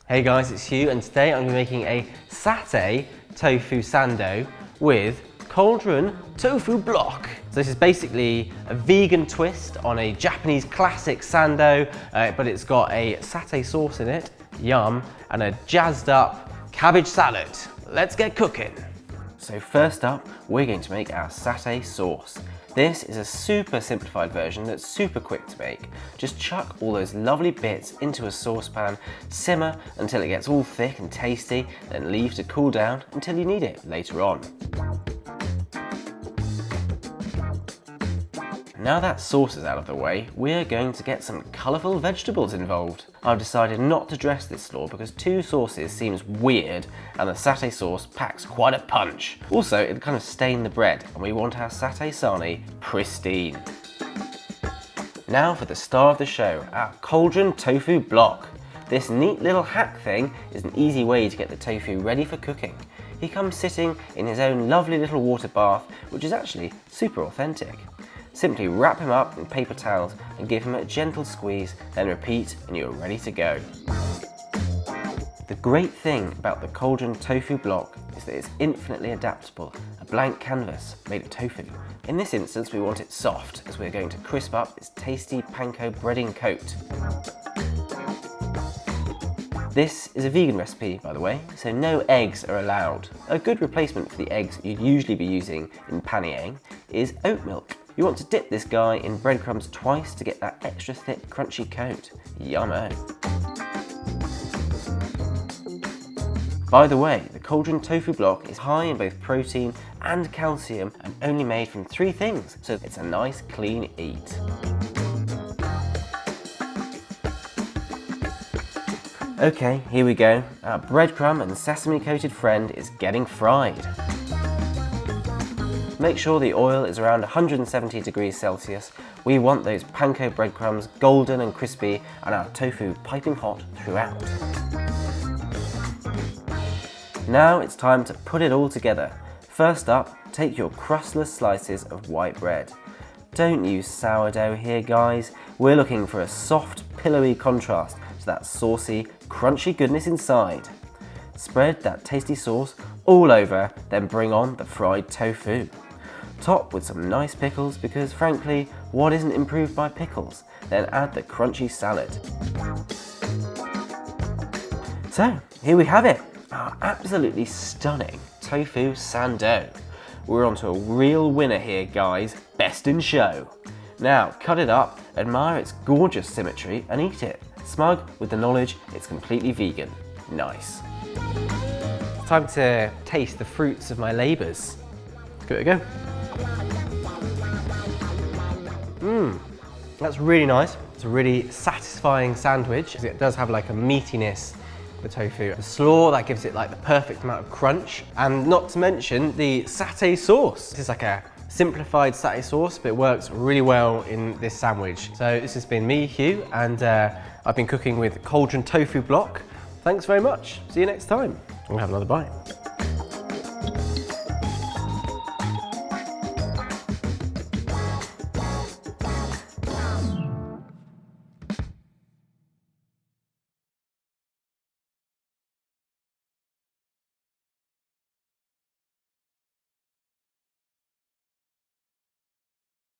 Hey guys, it's Hugh, and today I'm going to be making a Satay Tofu Sando with Cauldron Tofu Block. So this is basically a vegan twist on a Japanese classic Sando, but it's got a satay sauce in it, yum, and a jazzed up cabbage salad. Let's get cooking. So first up, we're going to make our satay sauce. This is a super simplified version that's super quick to make. Just chuck all those lovely bits into a saucepan, simmer until it gets all thick and tasty, then leave to cool down until you need it later on. Now that sauce is out of the way, we're going to get some colourful vegetables involved. I've decided not to dress this slaw because two sauces seems weird and the satay sauce packs quite a punch. Also, it'll kind of stain the bread and we want our satay sarnie pristine. Now for the star of the show, our Cauldron Tofu Block. This neat little hack thing is an easy way to get the tofu ready for cooking. He comes sitting in his own lovely little water bath, which is actually super authentic. Simply wrap him up in paper towels and give him a gentle squeeze, then repeat and you're ready to go. The great thing about the Cauldron Tofu Block is that it's infinitely adaptable, a blank canvas made of tofu. In this instance we want it soft as we're going to crisp up its tasty panko breading coat. This is a vegan recipe, by the way, so no eggs are allowed. A good replacement for the eggs you'd usually be using in paniering is oat milk. You want to dip this guy in breadcrumbs twice to get that extra thick, crunchy coat. Yummo. By the way, the Cauldron Tofu Block is high in both protein and calcium and only made from 3 things, so it's a nice, clean eat. Okay, here we go. Our breadcrumb and sesame coated friend is getting fried. Make sure the oil is around 170 degrees Celsius. We want those panko breadcrumbs golden and crispy and our tofu piping hot throughout. Now it's time to put it all together. First up, take your crustless slices of white bread. Don't use sourdough here, guys. We're looking for a soft, pillowy contrast to that saucy, crunchy goodness inside. Spread that tasty sauce all over, then bring on the fried tofu. Top with some nice pickles because frankly, what isn't improved by pickles? Then add the crunchy salad. So, here we have it, our absolutely stunning tofu sando. We're onto a real winner here, guys, best in show. Now, cut it up, admire its gorgeous symmetry and eat it, smug with the knowledge it's completely vegan. Nice. It's time to taste the fruits of my labours. Give it a go. That's really nice. It's a really satisfying sandwich. It does have like a meatiness, the tofu. The slaw, that gives it like the perfect amount of crunch. And not to mention the satay sauce. This is like a simplified satay sauce, but it works really well in this sandwich. So this has been me, Hugh, and I've been cooking with Cauldron Tofu Block. Thanks very much. See you next time. We'll have another bite.